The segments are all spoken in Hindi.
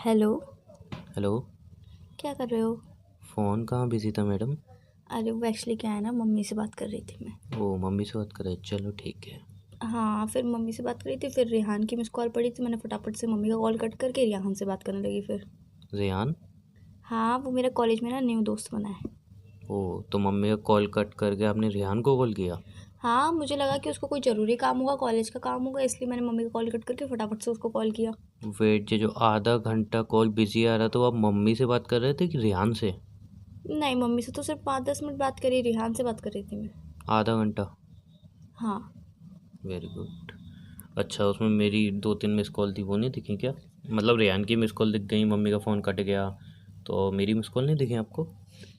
हेलो। हेलो। क्या कर रहे हो? फ़ोन कहाँ बिज़ी था मैडम? अरे वो एक्चुअली क्या है ना, मम्मी से बात कर रही थी मैं। ओ मम्मी से बात कर रहे, चलो ठीक है। हाँ, फिर मम्मी से बात कर रही थी, फिर रेहान की मिस कॉल पड़ी थी, मैंने फटाफट से मम्मी का कॉल कट करके रेहान से बात करने लगी फिर। रेहान? हाँ, वो मेरा कॉलेज में ना न्यू दोस्त बना है। ओ, तो मम्मी का कॉल कट करके आपने रेहान को कॉल किया? हाँ, मुझे लगा कि उसको कोई ज़रूरी काम होगा, कॉलेज का काम होगा, इसलिए मैंने मम्मी का कॉल कट करके फटाफट से उसको कॉल किया। वेट, ये जो आधा घंटा कॉल बिज़ी आ रहा था वो आप मम्मी से बात कर रहे थे कि रेहान से? नहीं, मम्मी से तो सिर्फ 5-10 मिनट बात करी, रेहान से बात कर रही थी मैं। आधा घंटा? हाँ। Very good. अच्छा, उसमें मेरी 2-3 मिस कॉल थी, वो नहीं दिखी क्या? मतलब रेहान की मिस कॉल दिख गई, मम्मी का फ़ोन कट गया, तो मेरी मिस कॉल नहीं दिखी आपको?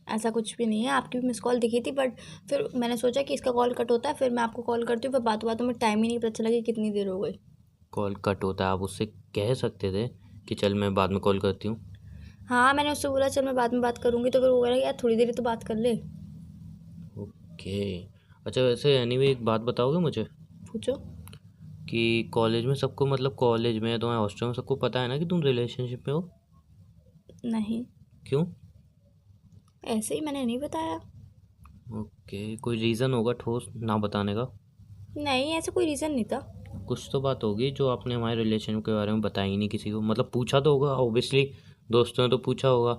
ऐसा कुछ भी नहीं है, आपकी भी मिस कॉल दिखी थी, बट फिर मैंने सोचा कि इसका कॉल कट होता है, फिर मैं आपको कॉल करती हूँ, फिर बातों बातों में टाइम ही नहीं पता चला कि कितनी देर हो गई। कॉल कट होता है, आप उससे कह सकते थे कि चल मैं बाद में कॉल करती हूँ। हाँ, मैंने उससे बोला चल मैं बाद में बात करूँगी, तो फिर वो कह रहा यार थोड़ी देर ही तो बात कर ले। ओके। अच्छा, वैसे एनीवे एक बात बताओगे मुझे पूछो। कि कॉलेज में सबको, मतलब कॉलेज में तुम्हारे हॉस्टल में सबको पता है ना कि तुम रिलेशनशिप में हो? नहीं, क्यों? ऐसे ही मैंने नहीं बताया। ओके, कोई रीज़न होगा ठोस ना बताने का? नहीं, ऐसा कोई रीज़न नहीं था। कुछ तो बात होगी जो आपने हमारे रिलेशनशिप के बारे में बताई ही नहीं किसी को, मतलब पूछा तो होगा ऑब्वियसली, दोस्तों ने तो पूछा होगा।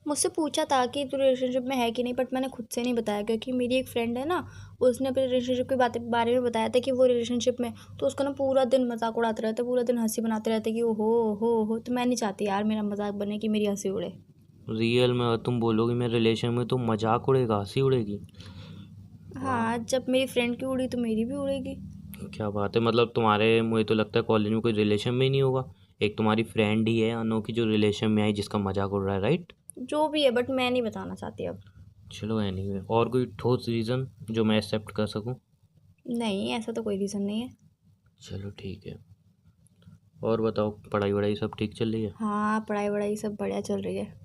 मुझसे पूछा था कि तू रिलेशनशिप में है कि नहीं, बट मैंने खुद से नहीं बताया, क्योंकि मेरी एक फ्रेंड है ना, उसने अपने रिलेशनशिप के बारे में बताया था कि वो रिलेशनशिप में, तो उसका ना पूरा दिन मजाक उड़ाते रहते, पूरा दिन हंसी बनाते रहते कि हो, तो मैं नहीं चाहती यार मेरा मजाक बने कि मेरी हंसी उड़े। रियल में अगर तुम बोलोगी मैं रिलेशन में, तो मजाक उड़ेगा, हंसी उड़ेगी? वाह, हाँ, जब मेरी फ्रेंड की उड़ी तो मेरी भी उड़ेगी। क्या बात है। मतलब तुम्हारे, मुझे तो लगता है कॉलेज में कोई रिलेशन में ही नहीं होगा। एक तुम्हारी फ्रेंड ही है अनोखी जो रिलेशन में आई, जिसका मजाक उड़ रहा है, राइट? जो भी है, बट मैं नहीं बताना चाहती अब। चलो एनीवे, और कोई ठोस रीज़न जो मैं एक्सेप्ट कर सकूं? नहीं, ऐसा तो कोई रीज़न नहीं है। चलो ठीक है। और बताओ, पढ़ाई वढ़ाई सब ठीक चल रही है? हाँ, पढ़ाई वढ़ाई सब बढ़िया चल रही है।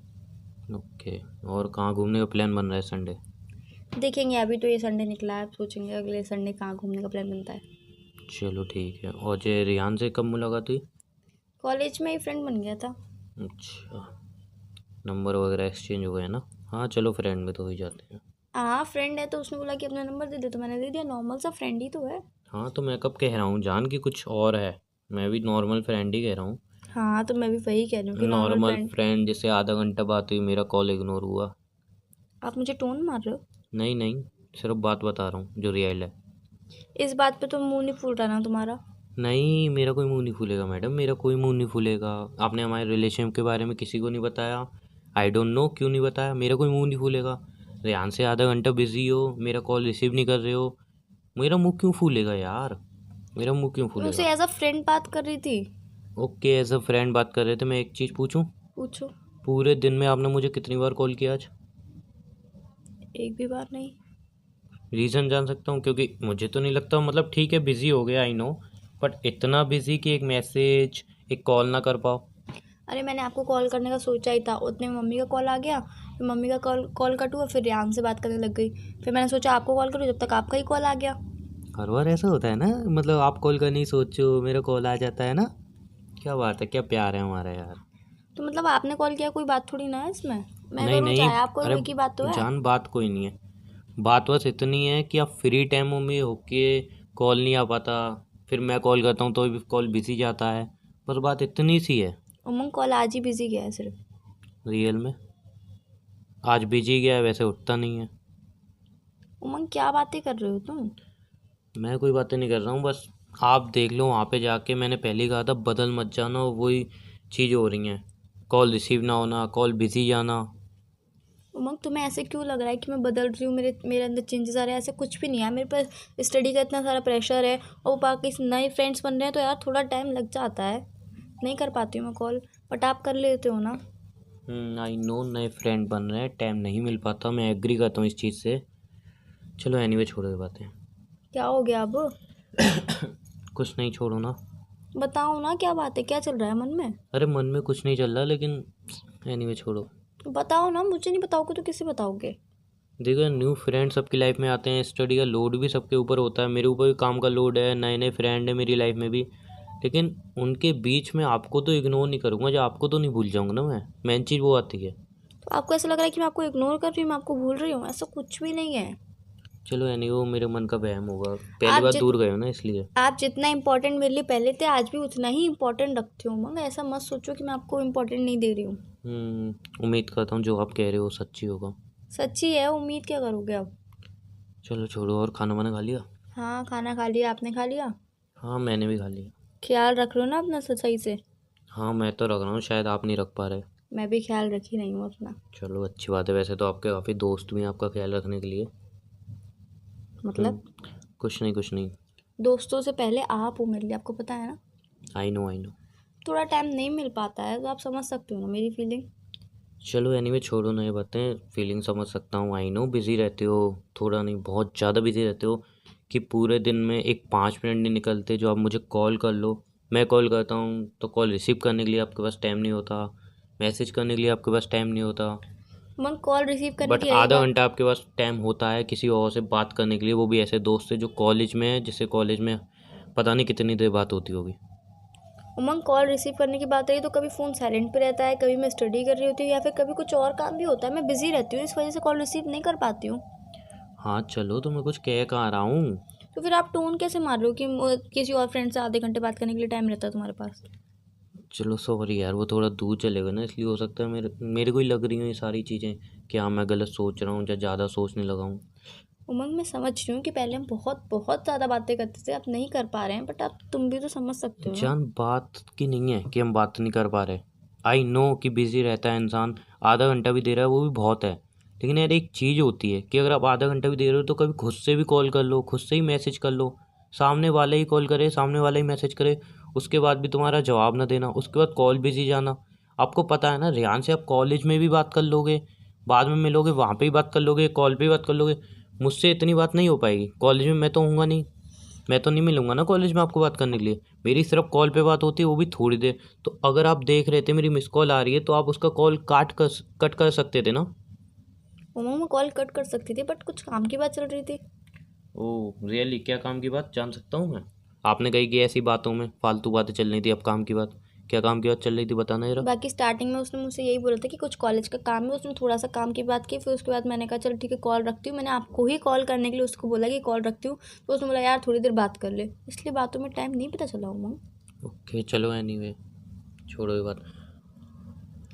ओके। और कहाँ घूमने का प्लान बन रहा है संडे? देखेंगे, अभी तो ये संडे निकला है, अब सोचेंगे अगले संडे कहाँ घूमने का प्लान बनता है। चलो ठीक है। और जे रियान से कब मुलाकात हुई? कॉलेज में ही फ्रेंड बन गया था। अच्छा, नंबर वगैरह एक्सचेंज हो गए ना? हाँ चलो, फ्रेंड में तो हो ही जाते हैं। हाँ, फ्रेंड है तो उसने बोला कि अपना नंबर दे दे, तो मैंने दे दिया, नॉर्मल सा फ्रेंड ही तो है। हाँ, तो मैं कब कह रहा हूँ जान की कुछ और है। मैं भी नॉर्मल फ्रेंड ही कह रहा हूँ। हाँ, तो मैं भी वही कह रही हूँ कि नॉर्मल नॉर्मल फ्रेंड। फ्रेंड, जैसे आधा घंटा बात हुई, मेरा कॉल इग्नोर हुआ। आप मुझे टोन मार रहे हो? नहीं नहीं, सिर्फ बात बता रहा हूँ जो रियल है। इस बात पे तो मुंह नहीं फूल रहा ना तुम्हारा? नहीं, मेरा कोई मुंह नहीं फूलेगा मैडम, मेरा कोई मुंह नहीं फूलेगा। आपने हमारे रिलेशन के बारे में किसी को नहीं बताया। आई डोंट नो क्यों नहीं बताया, मेरा कोई मुंह नहीं फूलेगा। रेहान से आधा घंटा बिजी हो, मेरा कॉल रिसीव नहीं कर रहे हो, मेरा मुंह क्यों फूलेगा यार? मेरा मुंह क्यों मैं उसे फूलेगा? एज अ फ्रेंड बात कर रही थी। ओके, एज अ फ्रेंड बात कर रहे थे। मैं एक चीज़ पूछूं? पूछो। पूरे दिन में आपने मुझे कितनी बार कॉल किया आज? एक भी बार नहीं। रीज़न जान सकता हूँ? क्योंकि मुझे तो नहीं लगता, मतलब ठीक है बिज़ी हो गया, आई नो, बट इतना बिज़ी कि एक मैसेज, एक कॉल ना कर पाओ? अरे, मैंने आपको कॉल करने का सोचा ही था, उतने में मम्मी का कॉल आ गया, फिर मम्मी का कॉल कॉल कट हुआ, फिर रेहान से बात करने लग गई। फिर मैंने सोचा आपको कॉल करूँ, जब तक आपका ही कॉल आ गया। हर बार ऐसा होता है ना? मतलब आप कॉल करनी सोचो, मेरा कॉल आ जाता है ना? क्या बात है, क्या प्यार है हमारा यार। तो मतलब आपने कॉल किया, कोई बात थोड़ी ना है इसमें। मैं नहीं करूँ नहीं, चाहे आप अरे करो, एक ही बात तो है। जान, बात कोई नहीं है। बात बस इतनी है कि आप फ्री टाइमों में होके कॉल नहीं आ पाता, फिर मैं कॉल करता हूँ तो भी कॉल बिजी जाता है। बस बात इतनी सी है। उमंग कॉल आज ही बिजी गया है सिर्फ। रियल में आज बिजी गया है, वैसे उठता नहीं है। उमंग क्या बातें कर रहे हो तुम? मैं कोई बातें नहीं कर रहा हूँ, बस आप देख लो वहाँ पे जाके, मैंने पहले ही कहा था बदल मत जाना, और वही चीज़ हो रही है। कॉल रिसीव ना होना, कॉल बिजी जाना। उमंग, तुम्हें ऐसे क्यों लग रहा है कि मैं बदल रही हूँ, मेरे मेरे अंदर चेंजेस आ रहे हैं? ऐसे कुछ भी नहीं है, मेरे पास स्टडी का इतना सारा प्रेशर है, और बाकी नए फ्रेंड्स बन रहे हैं, तो यार थोड़ा टाइम लग जाता है। नहीं कर पाती हूँ मैं कॉल, बट आप कर लेते हो ना। आई नो, नए फ्रेंड बन रहे हैं, टाइम नहीं मिल पाता, मैं एग्री करता हूँ इस चीज़ से। चलो एनीवे, छोड़ो ये बातें। क्या हो गया अब? कुछ नहीं, छोड़ो ना। बताओ ना, क्या बात है, क्या चल रहा है मन में? अरे मन में कुछ नहीं चल रहा, लेकिन एनीवे छोड़ो। बताओ ना, मुझे नहीं बताओगे तो किसे बताओगे? देखो, न्यू फ्रेंड सबकी लाइफ में आते हैं, स्टडी का लोड भी सबके ऊपर होता है, मेरे ऊपर भी काम का लोड है, नए नए फ्रेंड है मेरी लाइफ में भी। लेकिन उनके बीच में आपको तो इग्नोर नहीं करूँगा, जो आपको तो नहीं भूल जाऊँगा ना मैं। मेन चीज़ वो आती है। तो आपको ऐसा लग रहा है कि मैं आपको इग्नोर कर रही हूँ, मैं आपको भूल रही हूँ? ऐसा कुछ भी नहीं है। चलो यानी वो मेरे मन का वहम होगा, पहली आप बार जित दूर गए हो ना इसलिए। आप जितना इम्पोर्टेंट मेरे लिए पहले थे, आज भी उतना ही इम्पोर्टेंट रखते हो उमंग। ऐसा मत सोचो कि मैं आपको इम्पोर्टेंट नहीं दे रही हूँ। उम्मीद करता हूँ जो आप कह रहे हो सच्ची होगा। सच्ची है, उम्मीद क्या करोगे अब? चलो छोड़ो, और खाना वाना खा लिया? हाँ, खाना खा लिया। आपने खा लिया? हाँ मैंने भी खा लिया। ख्याल रख लो ना अपना सही से। हाँ मैं तो रख रहा हूँ, शायद आप नहीं रख पा रहे। मैं भी ख्याल रखी नहीं हूँ अपना। चलो अच्छी बात है, वैसे तो आपके काफ़ी दोस्त भी हैं आपका ख्याल रखने के लिए। मतलब कुछ नहीं कुछ नहीं। दोस्तों से पहले आप हो मेरे लिए, आपको पता है ना। I know I know. थोड़ा टाइम नहीं मिल पाता है तो आप समझ सकते हो ना मेरी फीलिंग। चलो एनीवे छोड़ो ना ये बातें, फीलिंग समझ सकता हूँ। आई नो बिज़ी रहते हो, थोड़ा नहीं बहुत ज़्यादा बिज़ी रहते हो, कि पूरे दिन में एक 5 मिनट नहीं निकलते जो आप मुझे कॉल कर लो। मैं कॉल करता हूँ तो कॉल रिसीव करने के लिए आपके पास टाइम नहीं होता, मैसेज करने के लिए आपके पास टाइम नहीं होता। उमंग कॉल रिसीव करने बट की रही आधा बात। घंटा आपके पास टाइम होता है किसी और से बात करने के लिए, वो भी ऐसे दोस्त से जो कॉलेज में है, जिससे कॉलेज में पता नहीं कितनी देर बात होती होगी। उमंग कॉल रिसीव करने की बात रही तो कभी फ़ोन साइलेंट पे रहता है, कभी मैं स्टडी कर रही होती हूँ, या फिर कभी कुछ और काम भी होता है। मैं बिज़ी रहती हूँ, इस वजह से कॉल रिसीव नहीं कर पाती हूँ। हाँ चलो, तो मैं कुछ कह कहाँ रहा हूँ। तो फिर आप टोन कैसे मार रहे हो कि किसी और फ्रेंड से आधे घंटे बात करने के लिए टाइम रहता है तुम्हारे पास? चलो सॉरी यार, वो थोड़ा दूर चले गए ना, इसलिए हो सकता है मेरे को ही लग रही हैं ये सारी चीज़ें, क्या मैं गलत सोच रहा हूँ या ज़्यादा सोचने लगा हूँ। उमंग मैं समझ रही हूँ कि पहले हम बहुत बहुत ज़्यादा बातें करते थे, अब नहीं कर पा रहे हैं, बट अब तुम भी तो समझ सकते हो ना। जान बात की नहीं है कि हम बात नहीं कर पा रहे। आई नो कि बिज़ी रहता है इंसान, आधा घंटा भी दे रहा है वो भी बहुत है। लेकिन यार एक चीज़ होती है कि अगर आप आधा घंटा भी दे रहे हो तो कभी खुद से भी कॉल कर लो, खुद से ही मैसेज कर लो। सामने वाला ही कॉल करे, सामने वाला ही मैसेज करे, उसके बाद भी तुम्हारा जवाब ना देना, उसके बाद कॉल बिजी जाना। आपको पता है ना, रेहान से आप कॉलेज में भी बात कर लोगे, बाद में मिलोगे वहाँ पे ही बात कर लोगे, कॉल पे ही बात कर लोगे। मुझसे इतनी बात नहीं हो पाएगी, कॉलेज में मैं तो हूँगा नहीं, मैं तो नहीं मिलूंगा ना कॉलेज में आपको बात करने के लिए। मेरी सिर्फ कॉल पे बात होती है, वो भी थोड़ी देर। तो अगर आप देख रहे थे मेरी मिस कॉल आ रही है तो आप उसका कॉल कट कर सकते थे ना। उमंग मैं कॉल कट कर सकती थी, बट कुछ काम की बात चल रही थी। ओह रियली, क्या काम की बात जान सकता हूँ मैं? आपने कही कि ऐसी बातों में फालतू बातें चल रही थी, अब काम की बात, क्या काम की बात चल रही थी बताना जरा। बाकी स्टार्टिंग में उसने मुझसे यही बोला था कि कुछ कॉलेज का काम है, उसने थोड़ा सा काम की बात की, फिर उसके बाद मैंने कहा चल ठीक है कॉल रखती हूँ। मैंने आपको ही कॉल करने के लिए उसको बोला कि कॉल रखती हूँ, तो उसने बोला यार थोड़ी देर बात कर ले, इसलिए बातों में टाइम नहीं पता चला उमंग। ओके चलो एनीवे छोड़ो ये बात।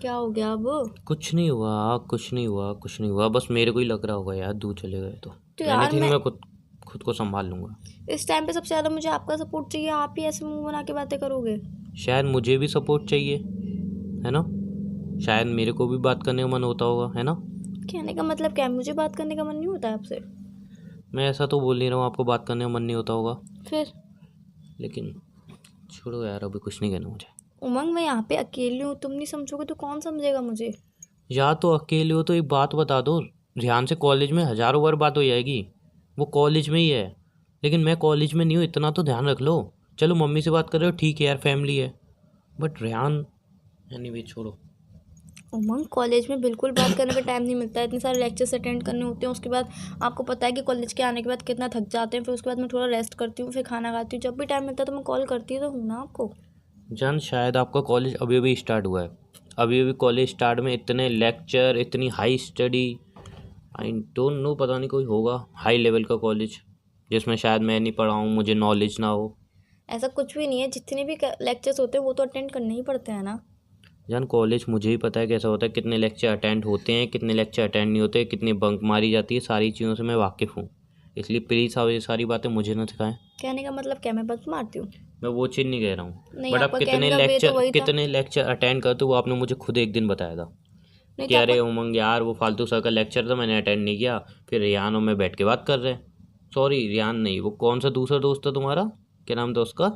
क्या हो गया अब? कुछ नहीं हुआ कुछ नहीं हुआ कुछ नहीं हुआ, बस मेरे को ही लग रहा होगा यार, दूर चले गए तो यार एनीथिंग मैं मैं खुद खुद को संभाल लूँगा। इस टाइम पे सबसे ज़्यादा मुझे आपका सपोर्ट चाहिए, आप ही ऐसे मुंह बना के बातें करोगे? शायद मुझे भी सपोर्ट चाहिए, है ना? शायद मेरे को भी बात करने का मन होता होगा, है ना? कहने का मतलब क्या है, मुझे बात करने का मन नहीं होता है आपसे? मैं ऐसा तो बोल नहीं रहा हूँ आपको बात करने का मन नहीं होता होगा, फिर लेकिन छोड़ो यार, अभी कुछ नहीं कहना मुझे। उमंग मैं यहाँ पे अकेली हूँ, तुम नहीं समझोगे तो कौन समझेगा मुझे? या तो अकेले हो तो एक बात बता दो, ध्यान से कॉलेज में हज़ारों बार बात हो जाएगी, वो कॉलेज में ही है, लेकिन मैं कॉलेज में नहीं हूँ, इतना तो ध्यान रख लो। चलो मम्मी से बात कर रहे हो ठीक है यार, फैमिली है, बट रेहान एनीवे छोड़ो। उमंग कॉलेज में बिल्कुल बात करने का टाइम नहीं मिलता है, इतने सारे लेक्चर्स अटेंड करने होते हैं, उसके बाद आपको पता है कि कॉलेज के आने के बाद कितना थक जाते हैं, फिर उसके बाद मैं थोड़ा रेस्ट करती हूँ, फिर खाना खाती हूँ, जब भी टाइम मिलता है तो मैं कॉल करती तो हूँ ना आपको। जान शायद आपका कॉलेज अभी अभी स्टार्ट हुआ है, अभी अभी कॉलेज स्टार्ट में इतने लेक्चर, इतनी high study, I don't know, पता नहीं कोई होगा हाई लेवल का कॉलेज जिसमें शायद मैं नहीं पढ़ा हूँ, मुझे नॉलेज ना हो। ऐसा कुछ भी नहीं है, जितने भी लेक्चर्स होते हैं वो तो अटेंड करने ही पड़ते हैं ना। जान कॉलेज मुझे ही पता है कैसा होता है, कितने लेक्चर अटेंड होते हैं, कितने लेक्चर अटेंड नहीं होते, कितनी बंक मारी जाती है, सारी चीज़ों से मैं वाकिफ़ हूँ, इसलिए प्लीज़ आप ये सारी बातें मुझे ना सिखाएं। कहने का मतलब क्या मैं बंक मारती हूँ? मैं वो चीज़ नहीं कह रहा हूँ, नहीं, बट आप आपका कहने का वे तो वही था। कितने लेक्चर अटेंड करते हो वो आपने मुझे खुद एक दिन बताया था नहीं कि तो अरे आपका उमंग यार वो फालतू सा का लेक्चर था, मैंने अटेंड नहीं किया, फिर रियान और मैं बैठ के बात कर रहे हैं। सॉरी रियान नहीं, वो कौन सा दूसरा दोस्त था तुम्हारा, क्या नाम था उसका?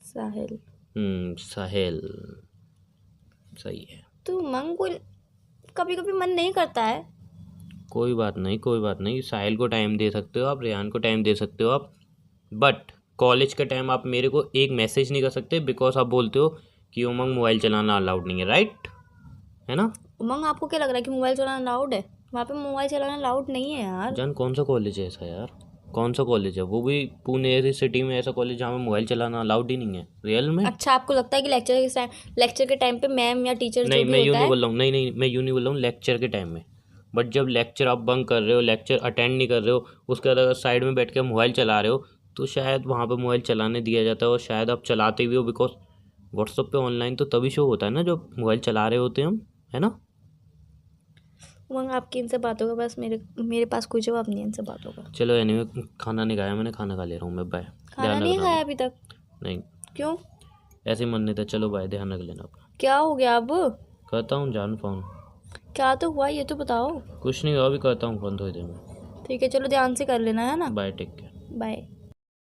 साहिल। साहिल, सही है। तो उमंग कोई कभी कभी मन नहीं करता है। कोई बात नहीं कोई बात नहीं, साहिल को टाइम दे सकते हो आप, रेहान को टाइम दे सकते हो आप, बट कॉलेज का टाइम आप मेरे को एक मैसेज नहीं कर सकते, बिकॉज आप बोलते हो कि उमंग मोबाइल चलाना अलाउड नहीं है, राइट? है ना? उमंग आपको क्या लग रहा है कि मोबाइल चलाना अलाउड है? वहाँ पे मोबाइल चलाना अलाउड नहीं है यार। जान कौन सा कॉलेज है ऐसा यार? कौन सा कॉलेज है? वो भी पुणे जैसी सिटी में ऐसा कॉलेज जहाँ में मोबाइल चलाना अलाउड ही नहीं है। रियल में? अच्छा, आपको लगता है कि लेक्चर के टाइम पे मैम या टीचर जो नहीं, भी मैं यूँ होता नहीं है। बोल रहा हूँ, नहीं मैं यूँ नहीं बोल रहा हूँ लेक्चर के टाइम में। बट जब लेक्चर आप बंक कर रहे हो, लेक्चर अटेंड नहीं कर रहे हो, उसके बाद अगर साइड में बैठ के मोबाइल चला रहे हो, तो शायद वहाँ पे मोबाइल चलाने दिया जाता है, और शायद आप चलाते भी हो, बिकॉज व्हाट्सअप पे ऑनलाइन तो तभी शो होता है ना जब मोबाइल चला रहे होते हैं हम, है ना? उमंग, आपकी इनसे बातों का बस मेरे पास कोई जवाब नहीं है इनसे बातों का। चलो एनीवे, खाना नहीं खाया मैंने, खाना खा ले रहा हूँ मैं, बाय। खाना ध्यान नहीं रखना खाया अपना। अभी तक? नहीं, क्यों? ऐसे ही मन नहीं था। चलो बाय, ध्यान रख लेना अपना। क्या हो गया अब? करता हूँ जान फ़ोन। क्या तो हुआ, ये तो बताओ। कुछ नहीं हुआ, अभी करता हूँ फ़ोन थोड़ी देर में। ठीक है, चलो ध्यान से कर लेना, है ना। Bye, take care. बाय।